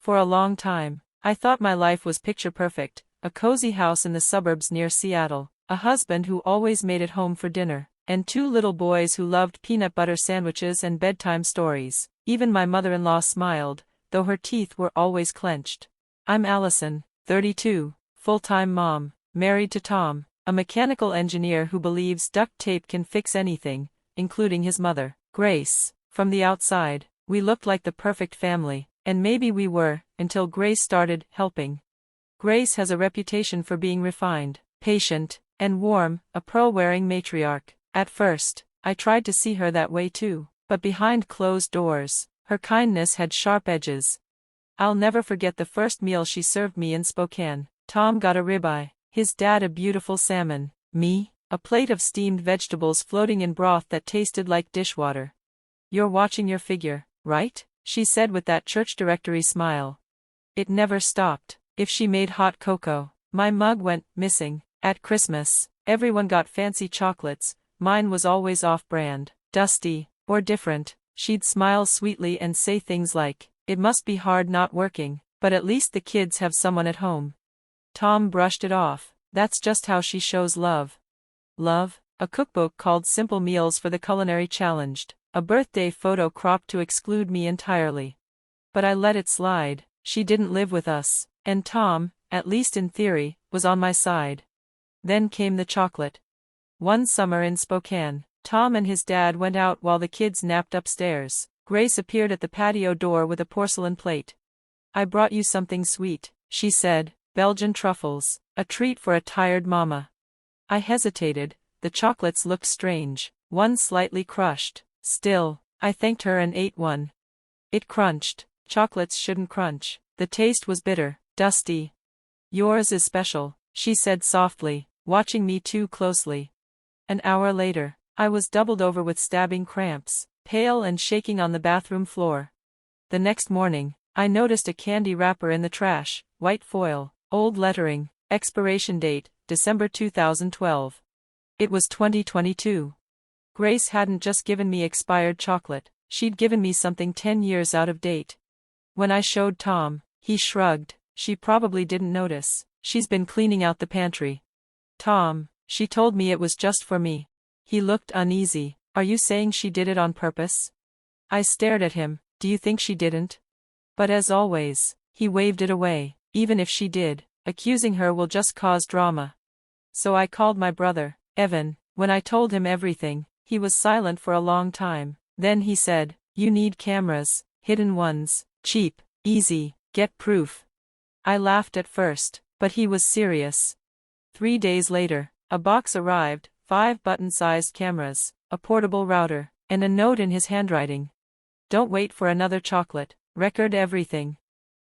For a long time, I thought my life was picture perfect, a cozy house in the suburbs near Seattle, a husband who always made it home for dinner, and 2 little boys who loved peanut butter sandwiches and bedtime stories. Even my mother-in-law smiled, though her teeth were always clenched. I'm Alison, 32, full-time mom, married to Tom, a mechanical engineer who believes duct tape can fix anything, including his mother, Grace. From the outside, we looked like the perfect family, and maybe we were, until Grace started helping. Grace has a reputation for being refined, patient, and warm, a pearl-wearing matriarch. At first, I tried to see her that way too, but behind closed doors, her kindness had sharp edges. I'll never forget the first meal she served me in Spokane. Tom got a ribeye, his dad a beautiful salmon, me, a plate of steamed vegetables floating in broth that tasted like dishwater. "You're watching your figure, right?" she said with that church directory smile. It never stopped. If she made hot cocoa, my mug went missing. At Christmas, everyone got fancy chocolates, mine was always off-brand, dusty, or different. She'd smile sweetly and say things like, "It must be hard not working, but at least the kids have someone at home." Tom brushed it off. That's just how she shows love. Love? A cookbook called Simple Meals for the Culinary Challenged, a birthday photo cropped to exclude me entirely. But I let it slide. She didn't live with us, and Tom, at least in theory, was on my side. Then came the chocolate. One summer in Spokane, Tom and his dad went out while the kids napped upstairs. Grace appeared at the patio door with a porcelain plate. "I brought you something sweet," she said, "Belgian truffles, a treat for a tired mama." I hesitated. The chocolates looked strange, one slightly crushed. Still, I thanked her and ate one. It crunched. Chocolates shouldn't crunch. The taste was bitter, dusty. "Yours is special," she said softly, watching me too closely. An hour later, I was doubled over with stabbing cramps, pale and shaking on the bathroom floor. The next morning, I noticed a candy wrapper in the trash, white foil, old lettering, expiration date, December 2012. It was 2022. Grace hadn't just given me expired chocolate, she'd given me something 10 years out of date. When I showed Tom, he shrugged. "She probably didn't notice. She's been cleaning out the pantry." "Tom, she told me it was just for me." He looked uneasy. "Are you saying she did it on purpose?" I stared at him. "Do you think she didn't?" But as always, he waved it away. "Even if she did, accusing her will just cause drama." So I called my brother, Evan. When I told him everything, he was silent for a long time. Then he said, "You need cameras, hidden ones, cheap, easy, get proof." I laughed at first, but he was serious. 3 days later, a box arrived, 5 button-sized cameras, a portable router, and a note in his handwriting. "Don't wait for another chocolate, record everything."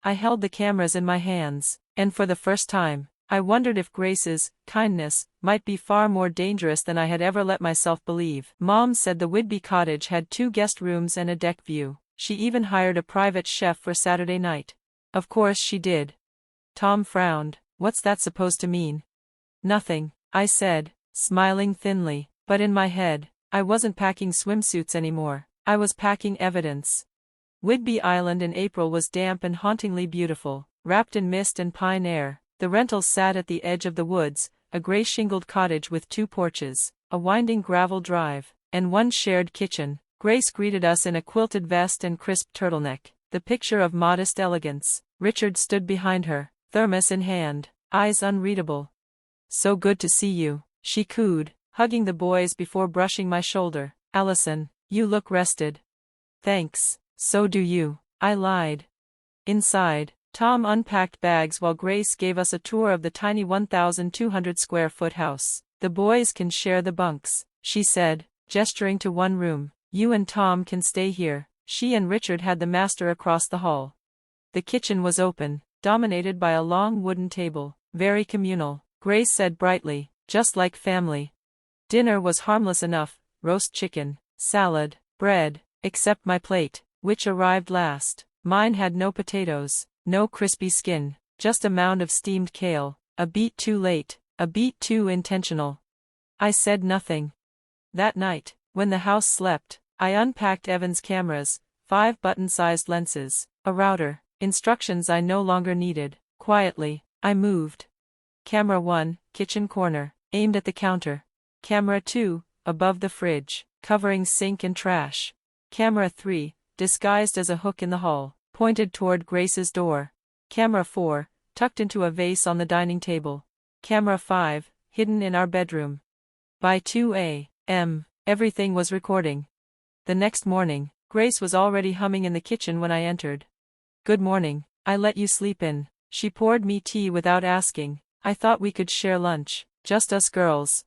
I held the cameras in my hands, and for the first time, I wondered if Grace's kindness might be far more dangerous than I had ever let myself believe. Mom said the Whidbey cottage had 2 guest rooms and a deck view. She even hired a private chef for Saturday night. Of course she did. Tom frowned. "What's that supposed to mean?" "Nothing," I said, smiling thinly, but in my head, I wasn't packing swimsuits anymore. I was packing evidence. Whidbey Island in April was damp and hauntingly beautiful, wrapped in mist and pine air. The rentals sat at the edge of the woods, a gray shingled cottage with 2 porches, a winding gravel drive, and 1 shared kitchen. Grace greeted us in a quilted vest and crisp turtleneck, the picture of modest elegance. Richard stood behind her, thermos in hand, eyes unreadable. "So good to see you," she cooed, hugging the boys before brushing my shoulder. "Alison, you look rested." "Thanks, so do you," I lied. Inside, Tom unpacked bags while Grace gave us a tour of the tiny 1,200 square foot house. "The boys can share the bunks," she said, gesturing to one room. "You and Tom can stay here." She and Richard had the master across the hall. The kitchen was open, dominated by a long wooden table, very communal. Grace said brightly, "Just like family." Dinner was harmless enough, roast chicken, salad, bread, except my plate, which arrived last. Mine had no potatoes, no crispy skin, just a mound of steamed kale, a beat too late, a beat too intentional. I said nothing. That night, when the house slept, I unpacked Evan's cameras, 5 button-sized lenses, a router, Instructions I no longer needed. Quietly, I moved. Camera 1, kitchen corner, aimed at the counter. Camera 2, above the fridge, covering sink and trash. Camera 3, disguised as a hook in the hall, pointed toward Grace's door. Camera 4, tucked into a vase on the dining table. Camera 5, hidden in our bedroom. By 2 a.m., everything was recording. The next morning, Grace was already humming in the kitchen when I entered. "Good morning, I let you sleep in." She poured me tea without asking. "I thought we could share lunch, just us girls."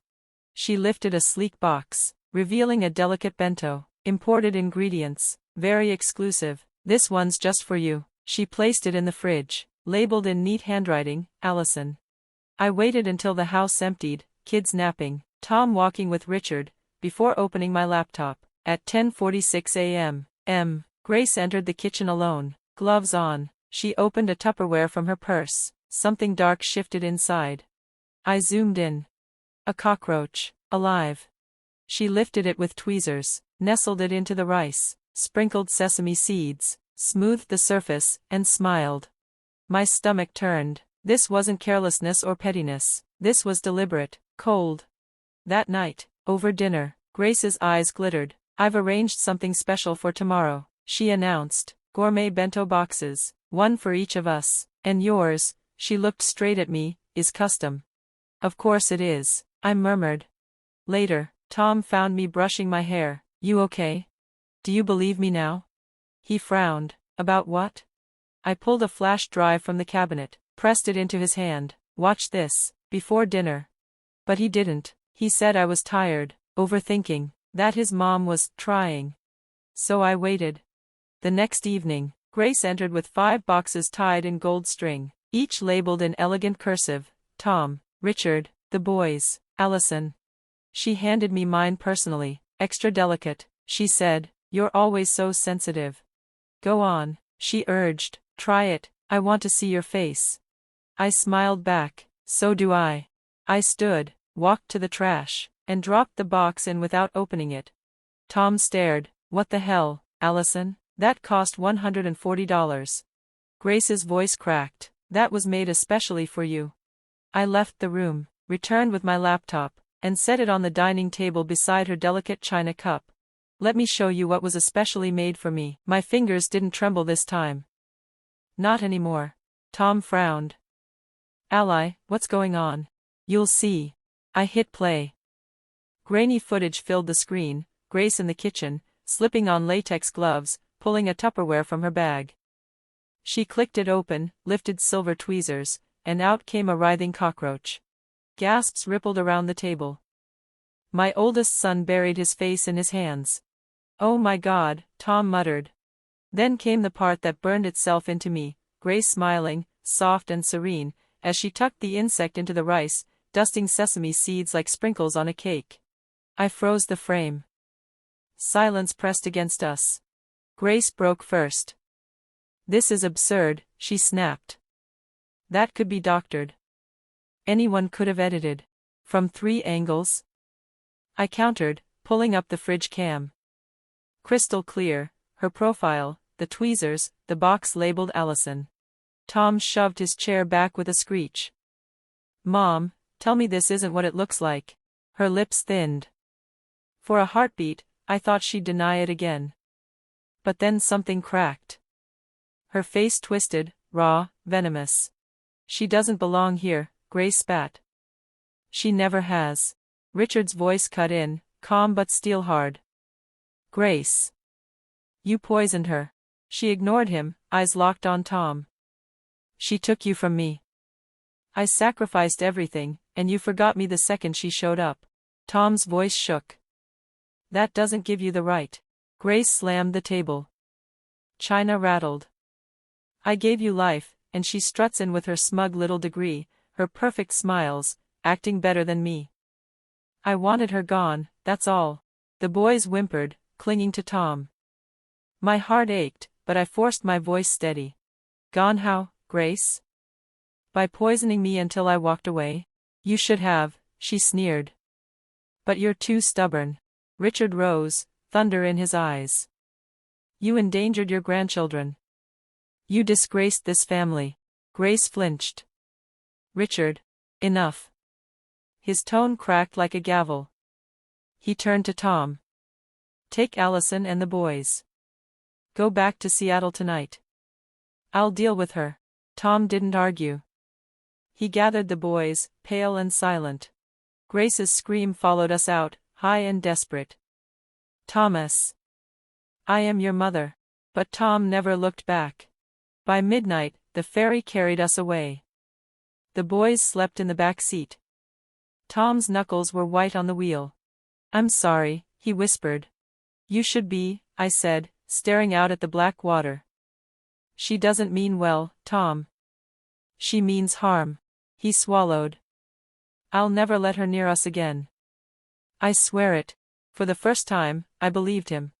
She lifted a sleek box, revealing a delicate bento, imported ingredients, very exclusive. "This one's just for you." She placed it in the fridge, labeled in neat handwriting, "Alison." I waited until the house emptied, kids napping, Tom walking with Richard, before opening my laptop. At 10:46 a.m., Grace entered the kitchen alone, gloves on. She opened a Tupperware from her purse. Something dark shifted inside. I zoomed in. A cockroach, alive. She lifted it with tweezers, nestled it into the rice, sprinkled sesame seeds, smoothed the surface, and smiled. My stomach turned. This wasn't carelessness or pettiness. This was deliberate, cold. That night, over dinner, Grace's eyes glittered. "I've arranged something special for tomorrow," she announced. "Gourmet bento boxes, one for each of us. And yours," she looked straight at me, "is custom." "Of course it is," I murmured. Later, Tom found me brushing my hair. "You okay? Do you believe me now?" He frowned. "About what?" I pulled a flash drive from the cabinet, pressed it into his hand. "Watch this, before dinner." But he didn't. He said I was tired, overthinking, that his mom was trying. So I waited. The next evening, Grace entered with 5 boxes tied in gold string, each labeled in elegant cursive, "Tom, Richard, the boys, Alison." She handed me mine personally. "Extra delicate," she said. "You're always so sensitive." "Go on," she urged. "Try it, I want to see your face." I smiled back. "So do I." I stood, walked to the trash, and dropped the box in without opening it. Tom stared. "What the hell, Alison? That cost $140. Grace's voice cracked. "That was made especially for you." I left the room, returned with my laptop, and set it on the dining table beside her delicate china cup. "Let me show you what was especially made for me." My fingers didn't tremble this time. "Not anymore." Tom frowned. "Ally, what's going on?" "You'll see." I hit play. Grainy footage filled the screen. Grace in the kitchen, slipping on latex gloves, pulling a Tupperware from her bag. She clicked it open, lifted silver tweezers, and out came a writhing cockroach. Gasps rippled around the table. My oldest son buried his face in his hands. "Oh my God," Tom muttered. Then came the part that burned itself into me, Grace smiling, soft and serene, as she tucked the insect into the rice, dusting sesame seeds like sprinkles on a cake. I froze the frame. Silence pressed against us. Grace broke first. "This is absurd," she snapped. "That could be doctored. Anyone could have edited. From 3 angles." I countered, pulling up the fridge cam. Crystal clear, her profile, the tweezers, the box labeled Alison. Tom shoved his chair back with a screech. "Mom, tell me this isn't what it looks like." Her lips thinned. For a heartbeat, I thought she'd deny it again. But then something cracked. Her face twisted, raw, venomous. "She doesn't belong here," Grace spat. "She never has." Richard's voice cut in, calm but steel-hard. "Grace. You poisoned her." She ignored him, eyes locked on Tom. "She took you from me. I sacrificed everything, and you forgot me the second she showed up." Tom's voice shook. "That doesn't give you the right." Grace slammed the table. China rattled. "I gave you life," and she struts in with her smug little degree, her perfect smiles, acting better than me. "I wanted her gone, that's all." The boys whimpered, clinging to Tom. My heart ached, but I forced my voice steady. "Gone how, Grace?" "By poisoning me until I walked away." "You should have," she sneered. "But you're too stubborn." Richard rose, thunder in his eyes. "You endangered your grandchildren." You disgraced this family. Grace flinched. Richard. Enough. His tone cracked like a gavel. He turned to Tom. Take Alison and the boys. Go back to Seattle tonight. I'll deal with her. Tom didn't argue. He gathered the boys, pale and silent. Grace's scream followed us out, high and desperate. Thomas. I am your mother. But Tom never looked back. By midnight, the ferry carried us away. The boys slept in the back seat. Tom's knuckles were white on the wheel. I'm sorry, he whispered. You should be, I said, staring out at the black water. She doesn't mean well, Tom. She means harm. He swallowed. I'll never let her near us again. I swear it. For the first time, I believed him.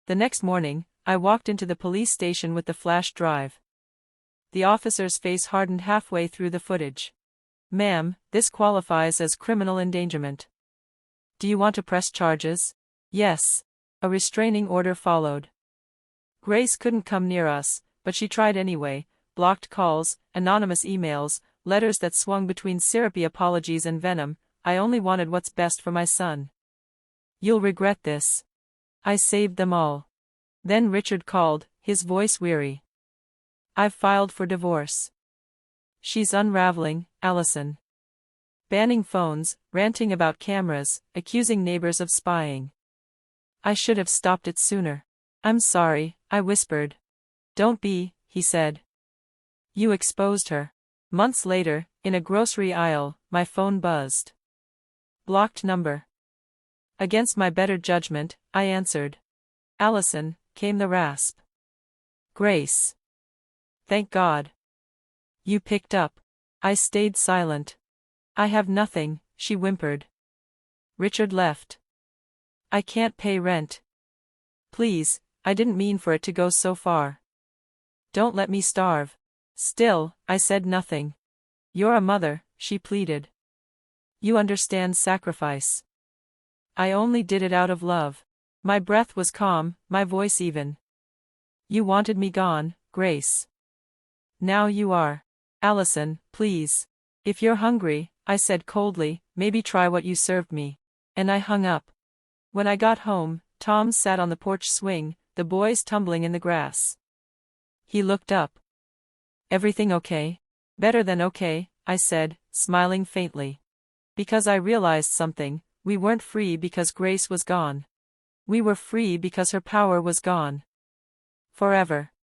The next morning, I walked into the police station with the flash drive. The officer's face hardened halfway through the footage. Ma'am, this qualifies as criminal endangerment. Do you want to press charges? Yes. A restraining order followed. Grace couldn't come near us, but she tried anyway. Blocked calls, anonymous emails, letters that swung between syrupy apologies and venom. I only wanted what's best for my son. You'll regret this. I saved them all. Then Richard called, his voice weary. I've filed for divorce. She's unraveling, Alison. Banning phones, ranting about cameras, accusing neighbors of spying. I should have stopped it sooner. I'm sorry, I whispered. Don't be, he said. You exposed her. Months later, in a grocery aisle, my phone buzzed. Blocked number. Against my better judgment, I answered. Alison, came the rasp. Grace. Thank God. You picked up. I stayed silent. I have nothing, she whimpered. Richard left. I can't pay rent. Please, I didn't mean for it to go so far. Don't let me starve. Still, I said nothing. You're a mother, she pleaded. You understand sacrifice. I only did it out of love. My breath was calm, my voice even. You wanted me gone, Grace. Now you are. Alison, please. If you're hungry, I said coldly, maybe try what you served me. And I hung up. When I got home, Tom sat on the porch swing, the boys tumbling in the grass. He looked up. Everything okay? Better than okay, I said, smiling faintly. Because I realized something, we weren't free because Grace was gone. We were free because her power was gone. Forever.